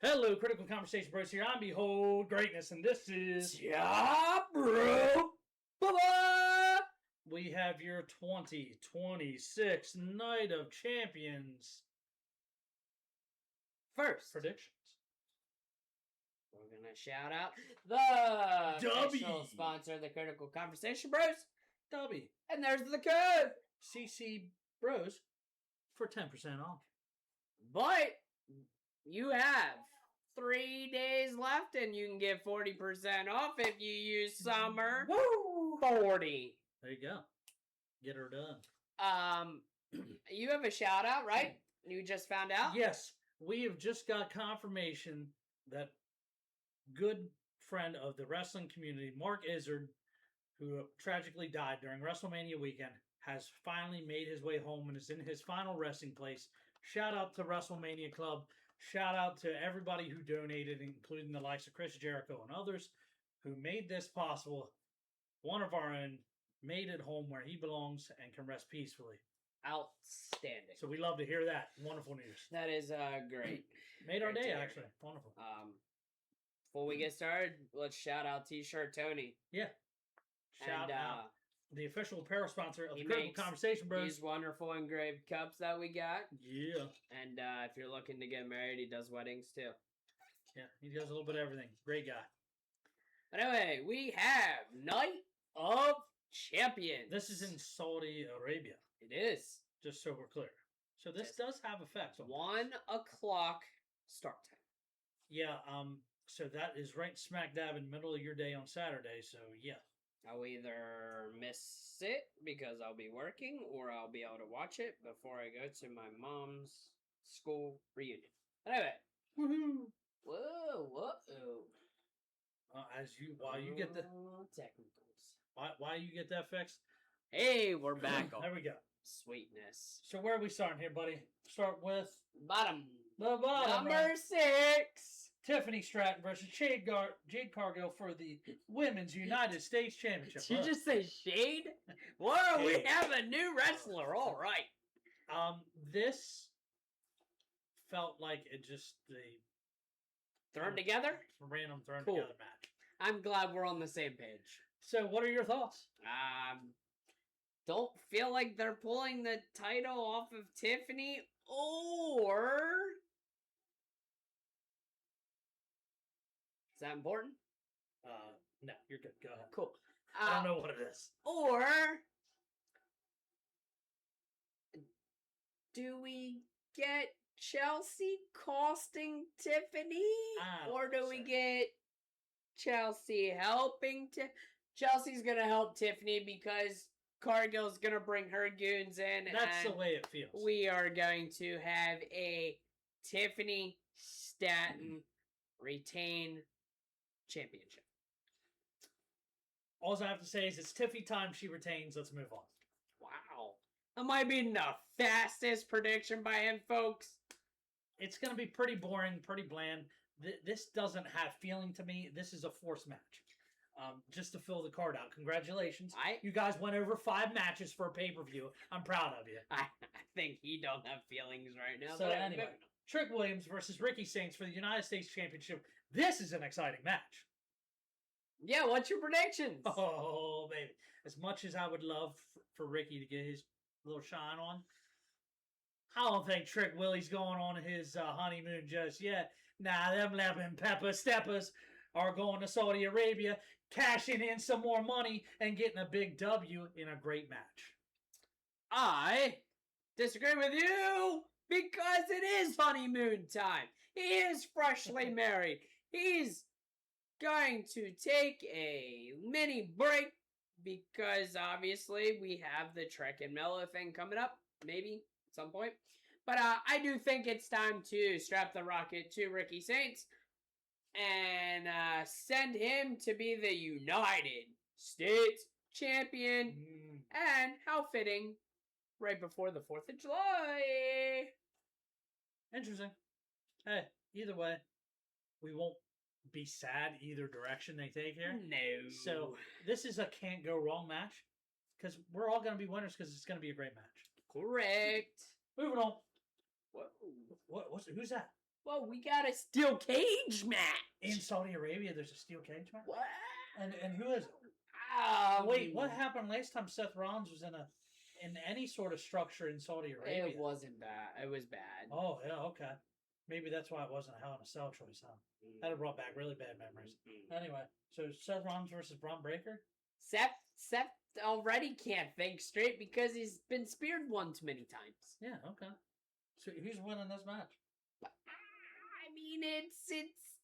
Hello, Critical Conversation Bros here. I'm Behold Greatness, and this is... Yeah, bro! Bye-bye! We have your 2026 Night of Champions First, predictions. we're going to shout out the official W. sponsor of the Critical Conversation Bros. W. And there's the code. CC Bros for 10% off. But you have 3 days left, and you can get 40% off if you use Summer Woo! 40. There you go. Get her done. You have a shout out, right? You just found out? Yes, we have just got confirmation that good friend of the wrestling community, Mark Izzard, who tragically died during WrestleMania weekend, has finally made his way home and is in his final resting place. Shout out to WrestleMania Club. Shout out to everybody who donated, including the likes of Chris Jericho and others who made this possible. One of our own made it home where he belongs and can rest peacefully. Outstanding. So we love to hear that. Wonderful news. That is great. Made our day, actually. Wonderful. Before we get started, let's shout out T-Shirt Tony. Yeah. Shout out the official apparel sponsor of the Critical Conversation Bros. These wonderful engraved cups that we got. Yeah. And if you're looking to get married, he does weddings too. Yeah, he does a little bit of everything. Great guy. But anyway, we have Night of Champions. This is in Saudi Arabia. It is. Just so we're clear. So this does have effects on 1 o'clock start time. Yeah, so that is right smack dab in the middle of your day on Saturday, so yeah. I'll either miss it because I'll be working, or I'll be able to watch it before I go to my mom's school reunion. Anyway. Woohoo! Whoa. While you get the technicals. Why you get that fixed? Hey, we're back on. There we go. Sweetness. So where are we starting here, buddy? Start with bottom. The bottom. Number 6. Tiffany Stratton versus Jade Cargill for the Women's United States Championship. Did you just say Shade? Whoa, we have a new wrestler. All right. This felt like it just thrown together? Random thrown together match. I'm glad we're on the same page. So what are your thoughts? Don't feel like they're pulling the title off of Tiffany, or... Is that important? No, you're good. Go ahead. Cool. I don't know what it is. Or do we get Chelsea costing Tiffany? Or do we get Chelsea helping Chelsea's going to help Tiffany because Cargill's going to bring her goons in. That's the way it feels. We are going to have a Tiffany Stratton retain championship. All I have to say is it's Tiffy time. She retains. Let's move on. Wow. That might be the fastest prediction by him, folks. It's going to be pretty boring, pretty bland. This doesn't have feeling to me. This is a forced match. Just to fill the card out. Congratulations. You guys went over 5 matches for a pay-per-view. I'm proud of you. I think he don't have feelings right now. So anyway, Trick Williams versus Ricky Saints for the United States Championship. This is an exciting match. Yeah, what's your predictions? Oh, baby. As much as I would love for Ricky to get his little shine on, I don't think Trick Willie's going on his honeymoon just yet. Nah, them lemon pepper steppers are going to Saudi Arabia, cashing in some more money and getting a big W in a great match. I disagree with you because it is honeymoon time. He is freshly married. He's going to take a mini break because obviously we have the Trek and Mello thing coming up, maybe at some point. But I do think it's time to strap the rocket to Ricky Saints and send him to be the United States champion. And how fitting, right before the 4th of July. Interesting. Hey, either way, we won't be sad either direction they take here. No. So this is a can't go wrong match because we're all going to be winners because it's going to be a great match. Correct. Moving on. Whoa. Who's that? Well, we got a steel cage match. In Saudi Arabia, there's a steel cage match? What? And who is it? Wait, what happened last time Seth Rollins was in any sort of structure in Saudi Arabia? It wasn't bad. It was bad. Oh, yeah, okay. Maybe that's why it wasn't a Hell in a Cell choice, huh? That have brought back really bad memories. Anyway, so Seth Rollins versus Braun Breaker? Seth already can't think straight because he's been speared one too many times. Yeah, okay. So who's winning this match? I mean, it's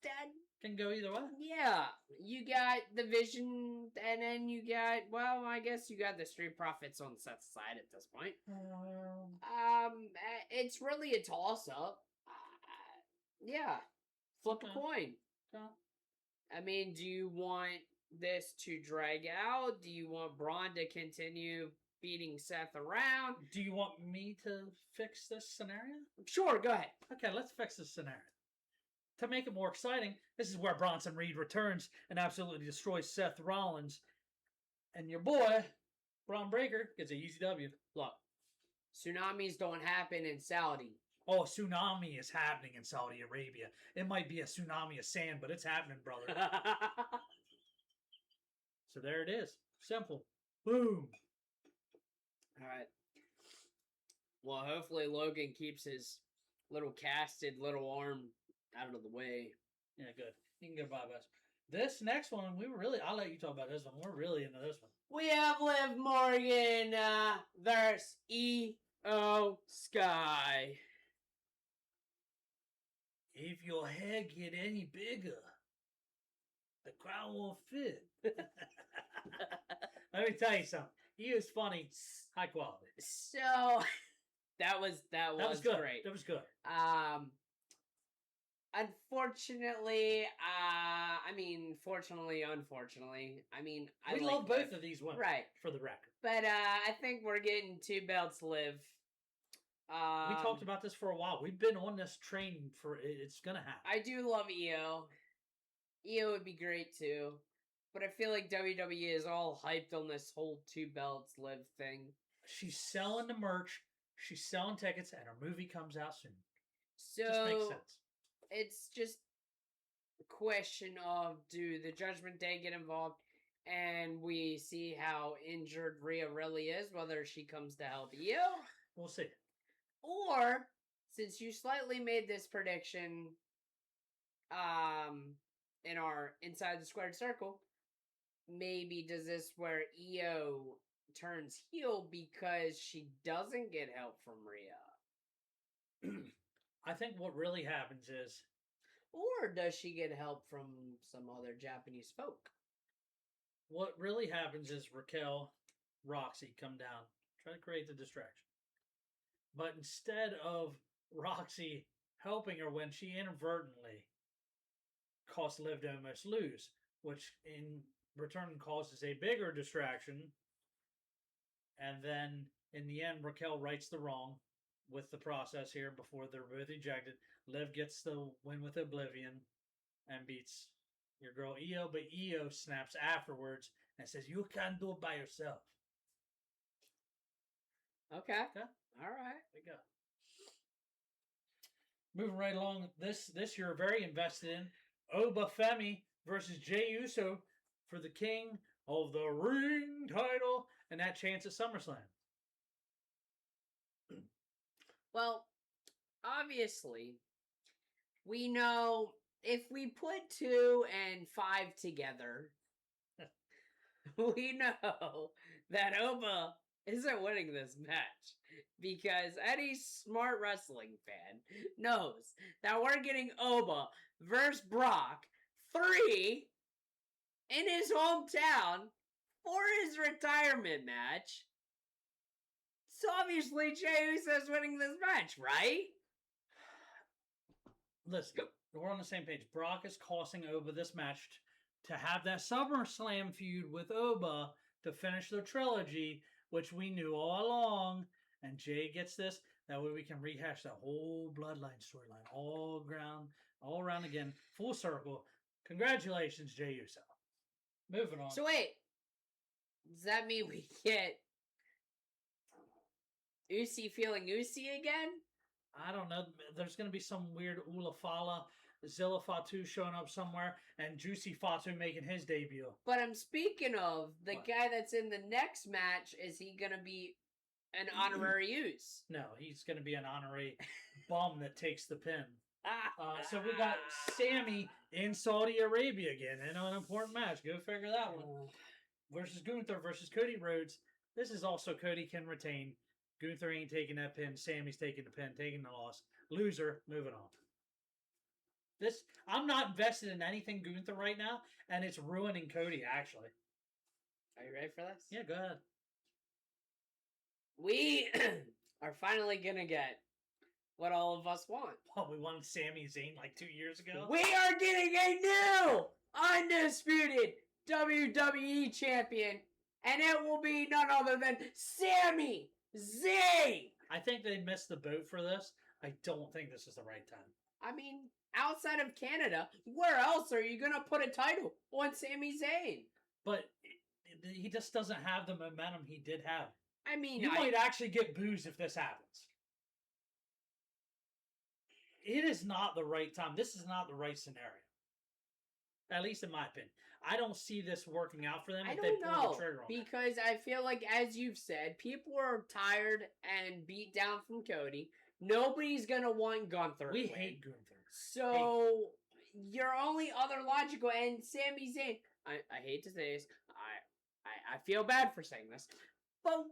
that. Can go either way. Yeah, you got the Vision, and then you got, well, I guess you got the Street Profits on Seth's side at this point. It's really a toss-up. Yeah, flip a coin. I mean, do you want this to drag out? Do you want Braun to continue beating Seth around? Do you want me to fix this scenario? Sure, go ahead. Okay, let's fix this scenario. To make it more exciting, this is where Bronson Reed returns and absolutely destroys Seth Rollins. And your boy, Braun Breaker, gets a easy W. Look, tsunamis don't happen in Saudi. Oh, a tsunami is happening in Saudi Arabia. It might be a tsunami of sand, but it's happening, brother. So there it is. Simple. Boom. All right. Well, hopefully Logan keeps his little casted little arm out of the way. Yeah, good. You can get by best. This next one, I'll let you talk about this one. We're really into this one. We have Liv Morgan versus Io Sky. If your head get any bigger, the crowd won't fit. Let me tell you something. He was funny, high quality. So that was good. great. That was good. Unfortunately, fortunately, unfortunately. I mean, we love both of these women, right? For the record, but I think we're getting 2 belts, Liv. We talked about this for a while. We've been on this train for it's gonna happen. I do love Io. Io would be great too, but I feel like WWE is all hyped on this whole 2 belts Liv thing. She's selling the merch. She's selling tickets, and her movie comes out soon. So just makes sense. It's just a question of, do the Judgment Day get involved, and we see how injured Rhea really is, whether she comes to help Io? We'll see. Or, since you slightly made this prediction in our Inside the Squared Circle, maybe does this where Io turns heel because she doesn't get help from Rhea? I think what really happens is... Or does she get help from some other Japanese folk? What really happens is Raquel, Roxy come down, try to create the distraction. But instead of Roxy helping her when she inadvertently cost Liv to almost lose, which in return causes a bigger distraction, and then in the end Raquel rights the wrong with the process here before they're both ejected. Liv gets the win with Oblivion and beats your girl Io, but Io snaps afterwards and says, "You can't do it by yourself." Okay. All right. There you go. Moving right along, this you're very invested in. Oba Femi versus Jey Uso for the King of the Ring title and that chance at SummerSlam. Well, obviously, we know if we put 2 and 5 together, we know that Oba isn't winning this match. Because any smart wrestling fan knows that we're getting Oba versus Brock 3 in his hometown for his retirement match. So obviously Jey Uso's winning this match, right? Listen, we're on the same page. Brock is costing Oba this match to have that SummerSlam feud with Oba to finish the trilogy, which we knew all along. And Jay gets this. That way we can rehash that whole bloodline storyline all around again, full circle. Congratulations, Jey Uso. Moving on. So wait, does that mean we get Usi feeling Usi again? I don't know. There's going to be some weird Ulafala, Zilla Fatu showing up somewhere, and Juicy Fatu making his debut. But I'm speaking of the What? guy that's in the next match. Is he gonna be an honorary use? No, he's going to be an honorary bum that takes the pin. So we got Sammy in Saudi Arabia again in an important match. Go figure that one. Versus Gunther versus Cody Rhodes. This is also Cody can retain. Gunther ain't taking that pin. Sammy's taking the pin, taking the loss. Loser, moving on. I'm not invested in anything Gunther right now, and it's ruining Cody, actually. Are you ready for this? Yeah, go ahead. We are finally gonna get what all of us want. Oh, we wanted Sami Zayn like 2 years ago? We are getting a new, undisputed WWE champion, and it will be none other than Sami Zayn. I think they missed the boat for this. I don't think this is the right time. I mean, outside of Canada, where else are you going to put a title on Sami Zayn? But he just doesn't have the momentum he did have. I mean, You might actually get booze if this happens. It is not the right time. This is not the right scenario. At least in my opinion. I don't see this working out for them I if they don't pull know, the trigger on it. because I feel like, as you've said, people are tired and beat down from Cody. Nobody's going to want Gunther. We to win. hate Gunther. So, your only other logical, and Sami Zayn, I hate to say this, I feel bad for saying this, but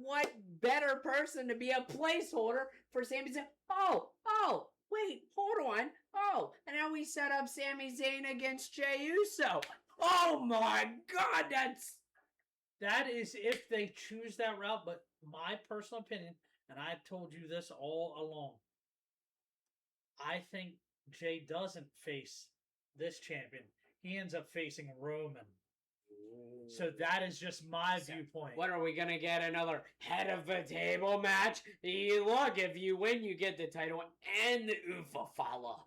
what better person to be a placeholder for Sami Zayn? Oh, wait, hold on. Oh, and now we set up Sami Zayn against Jey Uso. Oh my God, That is if they choose that route, but my personal opinion, and I've told you this all along, I think Jay doesn't face this champion. He ends up facing Roman. So that is just my viewpoint. What are we gonna get? Another head of the table match? Look, if you win, you get the title and the Ufafala.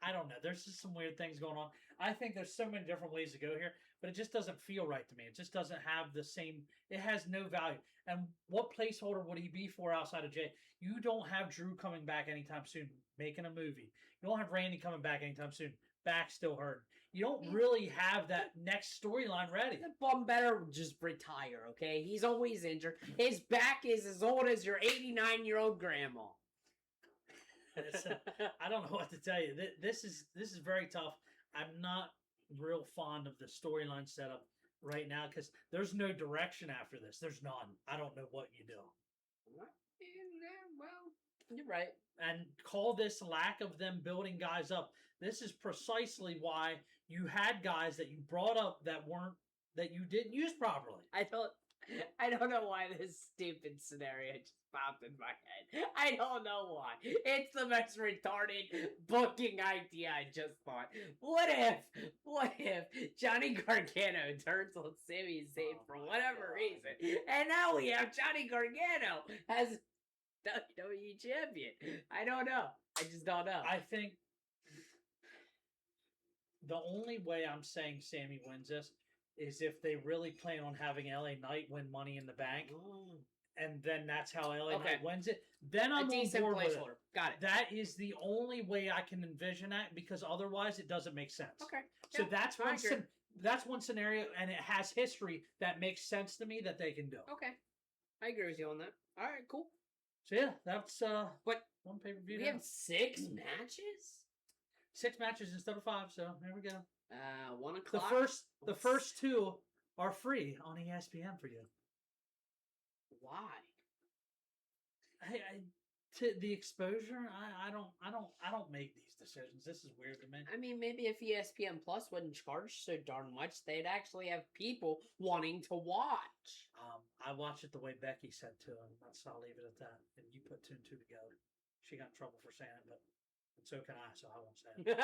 I don't know. There's just some weird things going on. I think there's so many different ways to go here, but it just doesn't feel right to me. It just doesn't have the same. It has no value. And what placeholder would he be for outside of Jay? You don't have Drew coming back anytime soon, making a movie. You don't have Randy coming back anytime soon. Back still hurt. You don't really have that next storyline ready. The bum better just retire, okay? He's always injured. His back is as old as your 89-year-old grandma. I don't know what to tell you. This is very tough. I'm not real fond of the storyline setup right now because there's no direction after this. There's none. I don't know what you do. Well, you're right. And call this lack of them building guys up. This is precisely why you had guys that you brought up that you didn't use properly. I don't know why this stupid scenario just popped in my head. I don't know why. It's the most retarded booking idea I just thought. What if Johnny Gargano turns on Sami Zayn for whatever reason, and now we have Johnny Gargano as WWE champion? I don't know. I just don't know. I think the only way I'm saying Sammy wins this is if they really plan on having LA Knight win Money in the Bank, and then that's how LA Knight wins it. Then I'm on board with it. Got it. That is the only way I can envision that because otherwise it doesn't make sense. Okay. So Yeah, that's one scenario, and it has history that makes sense to me that they can do. Okay. I agree with you on that. All right, cool. So yeah, that's What? one pay-per-view. We have 6 matches? 6 matches instead of 5, so there we go. 1 o'clock. The first 2 are free on ESPN for you. Why? To the exposure, I don't make these decisions. This is weird to me. I mean, maybe if ESPN Plus wouldn't charge so darn much, they'd actually have people wanting to watch. I watch it the way Becky said to, and I'll leave it at that. And you put 2 and 2 together. She got in trouble for saying it, but so can I, so I won't say it.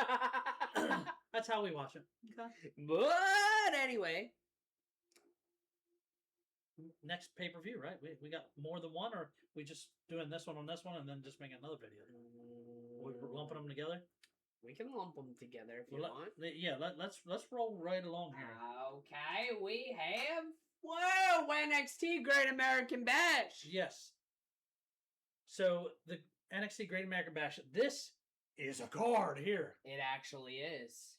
That's how we watch it. Okay. But anyway, next pay-per-view, right? We got more than one, or we just doing this one on this one and then just making another video? We're lumping them together. We can lump them together if you want. Yeah, let's roll right along here. Okay, we have Wwe and Nxt Great American Bash. Yes. So the NXT Great American Bash. This is a card here. It actually is.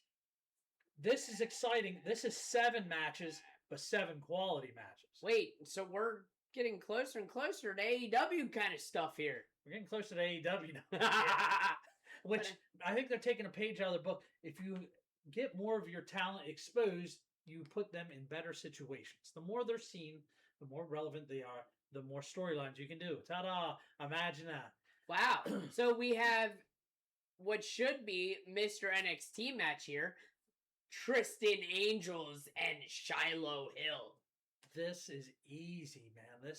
This is exciting. This is 7 matches, but 7 quality matches. Wait, so we're getting closer and closer to AEW kind of stuff here. We're getting closer to AEW now. Which I think they're taking a page out of the book. If you get more of your talent exposed, you put them in better situations. The more they're seen, the more relevant they are, the more storylines you can do. Ta-da! Imagine that. Wow. So we have what should be Mr. NXT match here. Tristan Angels and Shiloh Hill. This is easy, man.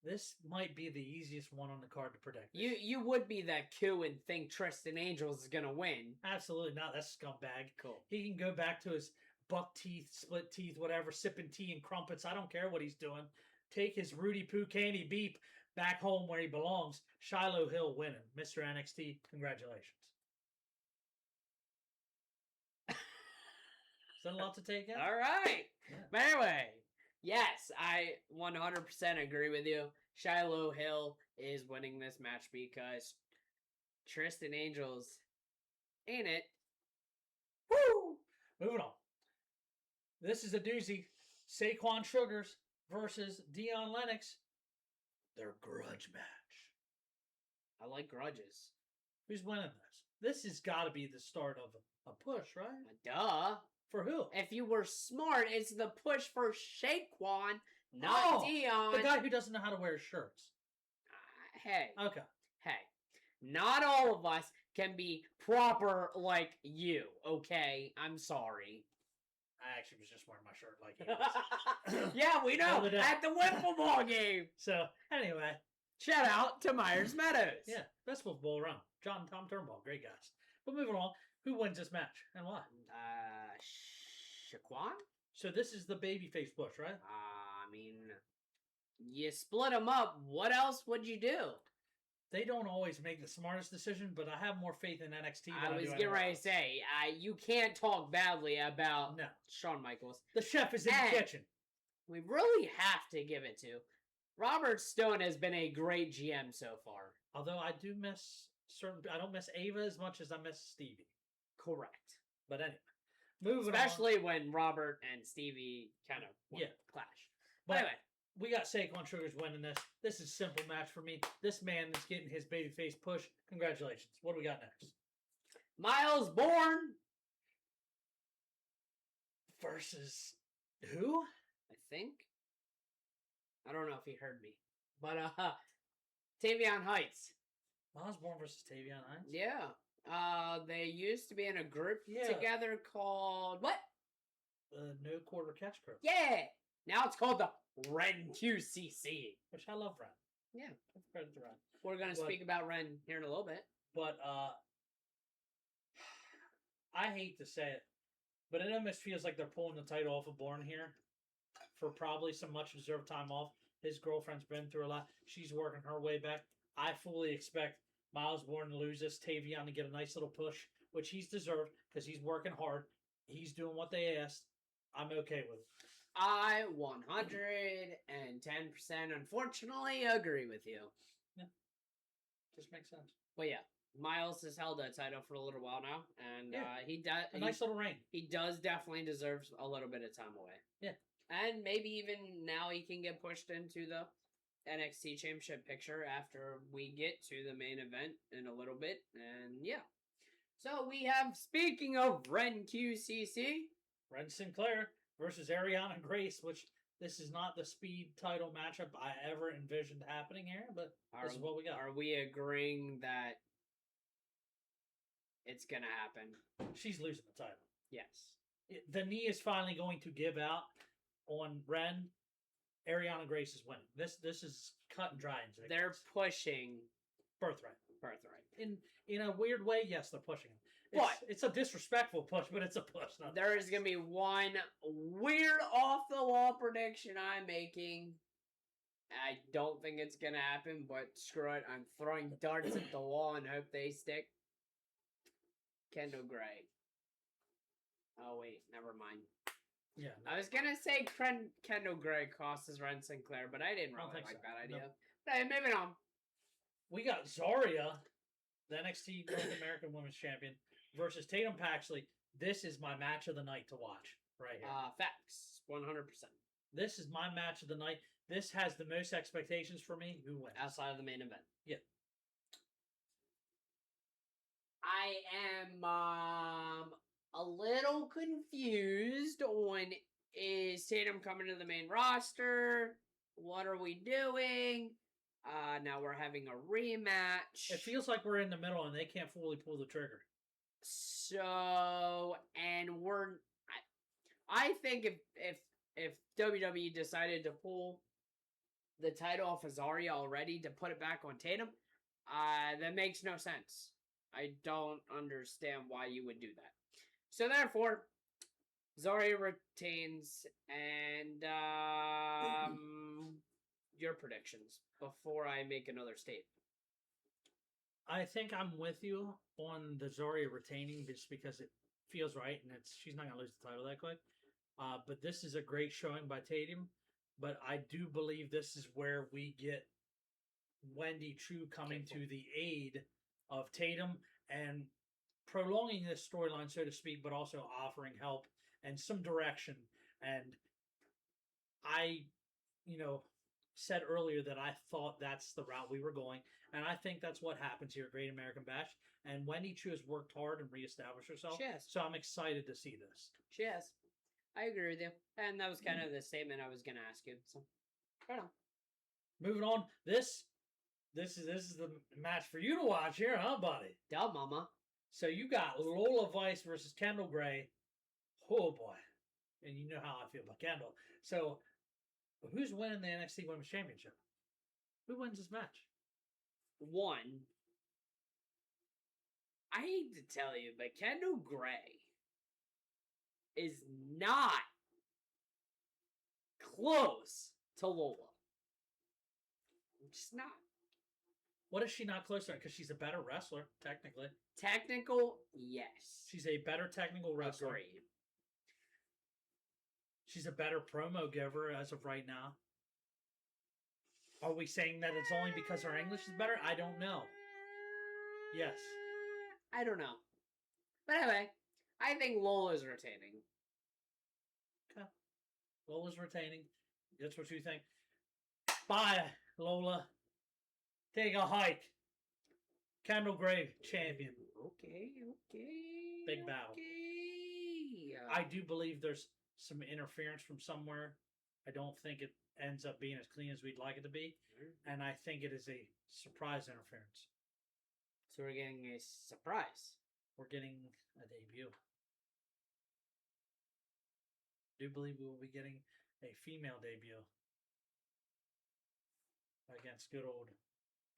This might be the easiest one on the card to predict. You would be that coup and think Tristan Angels is gonna win. Absolutely not. That's scumbag. Cool. He can go back to his buck teeth, split teeth, whatever, sipping tea and crumpets. I don't care what he's doing. Take his Rudy Poo Candy Beep back home where he belongs. Shiloh Hill winning. Mr. NXT, congratulations. Is that a lot to take in? All right. Yeah. But anyway, yes, I 100% agree with you. Shiloh Hill is winning this match because Tristan Angels ain't it. Woo! Moving on. This is a doozy. Saquon Sugars versus Dion Lennox. Their grudge match. I like grudges. Who's winning this? This has got to be the start of a push, right? Duh. For who? If you were smart, it's the push for Shaquan, not Dion. The guy who doesn't know how to wear his shirts. Hey. Okay. Hey. Not all of us can be proper like you, okay? I'm sorry. I actually was just wearing my shirt like he was. Yeah, we know. Other than- At the Wiffle Ball game. So, anyway. Shout out to Myers Meadows. Yeah, best football around. John and Tom Turnbull, great guys. But moving along, who wins this match and why? Shaquan? So this is the babyface push, right? I mean, you split them up. What else would you do? They don't always make the smartest decision, but I have more faith in NXT than I was do getting ready anywhere to say, you can't talk badly about No. Shawn Michaels. The chef is in And- the kitchen. We really have to give it to Robert Stone. Has been a great GM so far. Although I do miss I don't miss Ava as much as I miss Stevie. Correct. But anyway, moving Especially on. when Robert and Stevie kind of clash. But anyway, we got Saquon Sugars winning this. This is a simple match for me. This man is getting his babyface push. Congratulations. What do we got next? Miles Bourne Versus who? I think. I don't know if he heard me. But Tavion Heights. Miles Bourne versus Tavion Hines? Yeah. They used to be in a group Yeah. together called what? The No Quarter Catch Crew. Yeah. Now it's called the Ren QCC. Which I love Ren. Yeah. Credit to Ren. We're gonna But- speak about Ren here in a little bit. But I hate to say it, but it almost feels like they're pulling the title off of Bourne here for probably some much deserved time off. His girlfriend's been through a lot. She's working her way back. I fully expect Miles Bourne to lose this. Tavion to get a nice little push, which he's deserved because he's working hard. He's doing what they asked. I'm okay with it. I 110% unfortunately agree with you. Just makes sense. But yeah, Miles has held that title for a little while now, and Yeah. he does. A nice little reign. He does definitely deserve a little bit of time away. Yeah. And maybe even now he can get pushed into the NXT Championship picture after we get to the main event in a little bit. And yeah. So we have, speaking of Ren QCC, Ren Sinclair versus Ariana Grace, which this is not the speed title matchup I ever envisioned happening here, but this is what we got. are we agreeing that it's going to happen? She's losing the title. Yes. The knee is finally going to give out on Ren. Ariana Grace is winning. This is cut and dry. They're pushing birthright. In a weird way, yes, they're pushing it. It's a disrespectful push, but it's a push. There is going to be one weird off-the-wall prediction I'm making. I don't think it's going to happen, but screw it. I'm throwing darts at the wall and hope they stick. Kendall Gray. Oh, wait. Never mind. Yeah. I was going to say Kendall Gray costs Ren Sinclair, but I didn't really like that idea. No. But moving on. We got Zarya, the NXT North American Women's Champion, versus Tatum Paxley. This is my match of the night to watch right here. Facts. 100%. This is my match of the night. This has the most expectations for me. Who wins? Outside of the main event. Yeah. I am a little confused on, is Tatum coming to the main roster? What are we doing? Now we're having a rematch. It feels like we're in the middle and they can't fully pull the trigger. So, and I think if WWE decided to pull the title off of Zarya already to put it back on Tatum, that makes no sense. I don't understand why you would do that. So therefore, Zarya retains, and your predictions before I make another statement. I think I'm with you on the Zarya retaining just because it feels right, and she's not gonna lose the title that quick. But this is a great showing by Tatum. But I do believe this is where we get Wendy True coming to the aid of Tatum and prolonging this storyline, so to speak, but also offering help and some direction. And I, said earlier that I thought that's the route we were going. And I think that's what happens here at Great American Bash. And Wendy True has worked hard and reestablished herself. She has. So I'm excited to see this. She has. I agree with you. And that was kind of the statement I was going to ask you. So, right on. Moving on. This is the match for you to watch here, huh, buddy? Duh, mama. So you got Lola Vice versus Kendall Gray. Oh, boy. And you know how I feel about Kendall. So who's winning the NXT Women's Championship? Who wins this match? One, I hate to tell you, but Kendall Gray is not close to Lola. Just not. What is she not close to? Because she's a better wrestler, technically. Technical, yes. She's a better technical wrestler. Agreed. She's a better promo giver as of right now. Are we saying that it's only because her English is better? I don't know. Yes. I don't know. But anyway, I think Lola's retaining. Okay. Lola's retaining. That's what you think. Bye, Lola. Take a hike. Kendall Gray, champion. Okay. Big battle. Okay. I do believe there's some interference from somewhere. I don't think it ends up being as clean as we'd like it to be. And I think it is a surprise interference. So we're getting a surprise. We're getting a debut. I do believe we will be getting a female debut against good old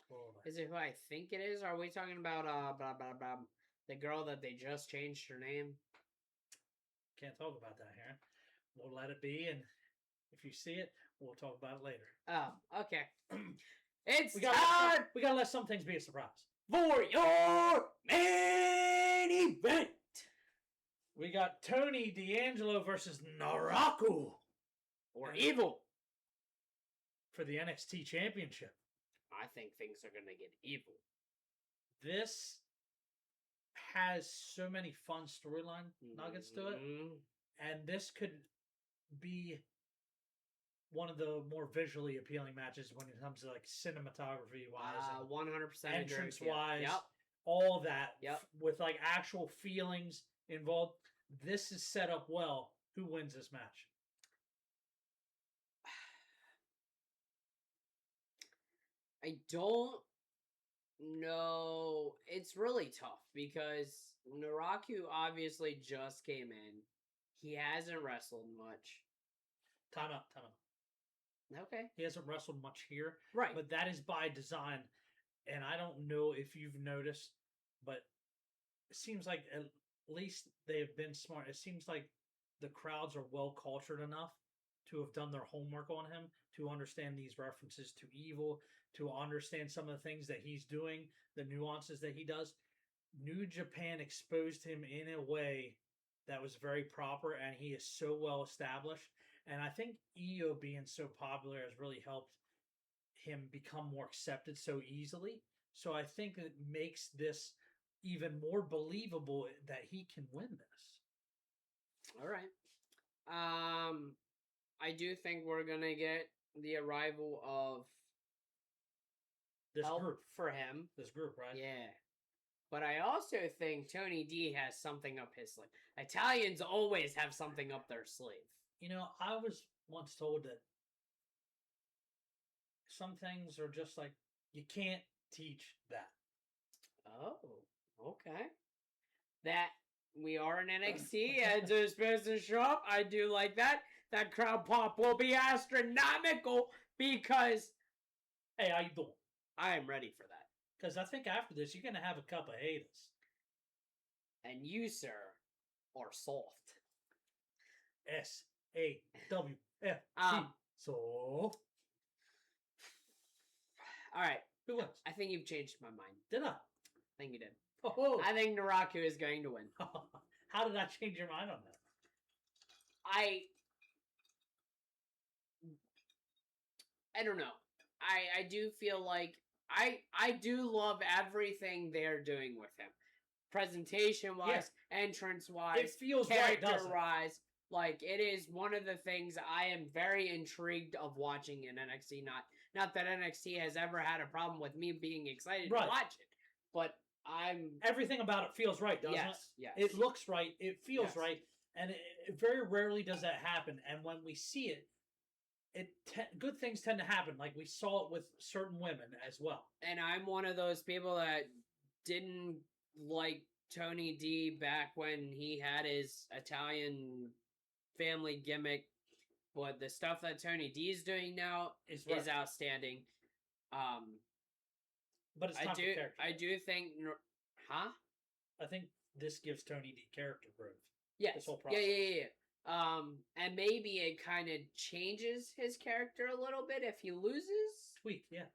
Lola. Is it who I think it is? Are we talking about the girl that they just changed her name? Can't talk about that here. We'll let it be, and if you see it, we'll talk about it later. Oh, okay. It's We time gotta let some things be a surprise. for your main event. We got Tony D'Angelo versus Naraku Or Evil. for the NXT Championship. I think things are going to get evil. This has so many fun storyline nuggets to it. And this could be one of the more visually appealing matches when it comes to like cinematography wise, 100% entrance wise, Yep. all of that. Yep. With like actual feelings involved. This is set up well. Who wins this match? I don't know. It's really tough because Naraku obviously just came in. He hasn't wrestled much. Time out. Okay. He hasn't wrestled much here. Right. But that is by design. And I don't know if you've noticed, but it seems like at least they've been smart. It seems like the crowds are well cultured enough to have done their homework on him, to understand these references to evil, to understand some of the things that he's doing, the nuances that he does. New Japan exposed him in a way that was very proper, and he is so well established. And I think EO being so popular has really helped him become more accepted so easily. So I think it makes this even more believable that he can win this. All right. I do think we're gonna get the arrival of This help group. for him. This group, right? Yeah. But I also think Tony D has something up his sleeve. Italians always have something up their sleeve. You know, I was once told that some things are just like, you can't teach that. Oh, okay. That we are in NXT and they're supposed to show up. I do like that. That crowd pop will be astronomical because Hey, how you doing? I am ready for that. Because I think after this, you're going to have a cup of haters. And you, sir, are soft. SAWF. So, All right. Who wins? I think you've changed my mind. Did I? I think you did. Oh. I think Naraku is going to win. How did I change your mind on that? I don't know. I do feel like I do love everything they're doing with him. Presentation wise, entrance wise, it feels right, character wise. Like, it is one of the things I am very intrigued of watching in NXT. Not that NXT has ever had a problem with me being excited to watch it, but everything about it feels right, doesn't it? Yes. It looks right. It feels right, and it very rarely does that happen. And when we see it, good things tend to happen. Like we saw it with certain women as well. And I'm one of those people that didn't like Tony D back when he had his Italian family gimmick, but the stuff that Tony D is doing now is outstanding. But it's time for character. I do think, I think this gives Tony D character growth. Yes. This whole process. Yeah. And maybe it kind of changes his character a little bit if he loses. Tweak, yeah.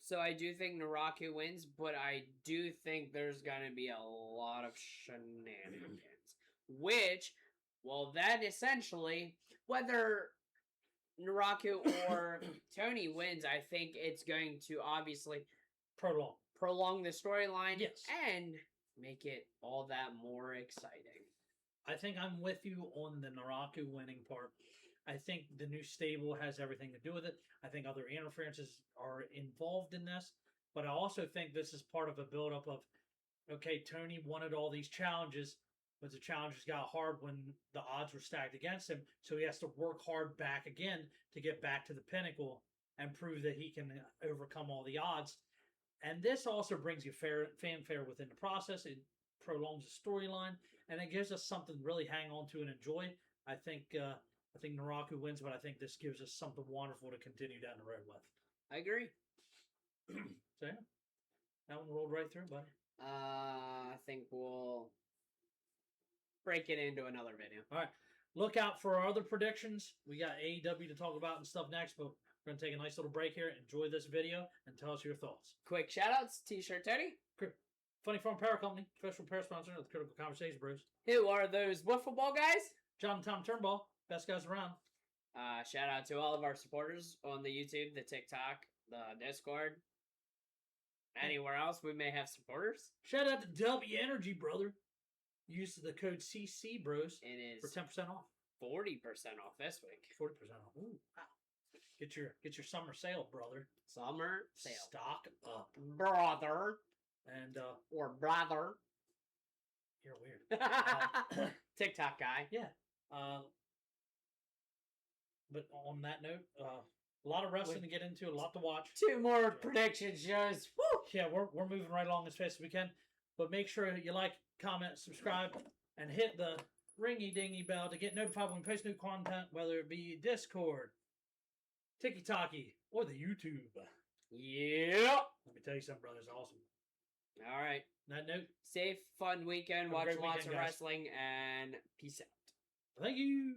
So I do think Naraku wins, but I do think there's gonna be a lot of shenanigans. Which, well, then essentially, whether Naraku or Tony wins, I think it's going to obviously prolong the storyline, and make it all that more exciting. I think I'm with you on the Naraku winning part. I think the new stable has everything to do with it. I think other interferences are involved in this, but I also think this is part of a buildup of, okay, Tony wanted all these challenges, but the challenges got hard when the odds were stacked against him, so he has to work hard back again to get back to the pinnacle and prove that he can overcome all the odds. And this also brings you fanfare within the process. It prolongs the storyline, and it gives us something to really hang on to and enjoy. I think Naraku wins, but I think this gives us something wonderful to continue down the road with. I agree. So yeah, that one rolled right through, buddy. I think we'll break it into another video. All right, look out for our other predictions. We got AEW to talk about and stuff next, but we're gonna take a nice little break here. Enjoy this video and tell us your thoughts. Quick shout-outs, T-shirt Teddy. Funny Farm Power Company, official pair sponsor of the Critical Conversation Bros. Who are those wiffle ball guys? John and Tom Turnbull, best guys around. Shout out to all of our supporters on the YouTube, the TikTok, the Discord. Anywhere else we may have supporters. Shout out to W Energy, brother. Use the code CC Bros. It is for 10% off. 40% off this week. 40% off. Ooh, wow. Get your summer sale, brother. Summer sale. Stock up, brother. And or brother. You're weird. TikTok guy. Yeah. But on that note, a lot of wrestling to get into, a lot to watch. 2 more prediction shows. Woo! Yeah, we're moving right along as fast as we can. But make sure you like, comment, subscribe, and hit the ringy-dingy bell to get notified when we post new content, whether it be Discord, TikTok, or the YouTube. Yeah. Let me tell you something, brother. It's awesome. All right. On that note, safe, fun weekend. Have a Watch great lots weekend, of guys. wrestling, and peace out. Thank you.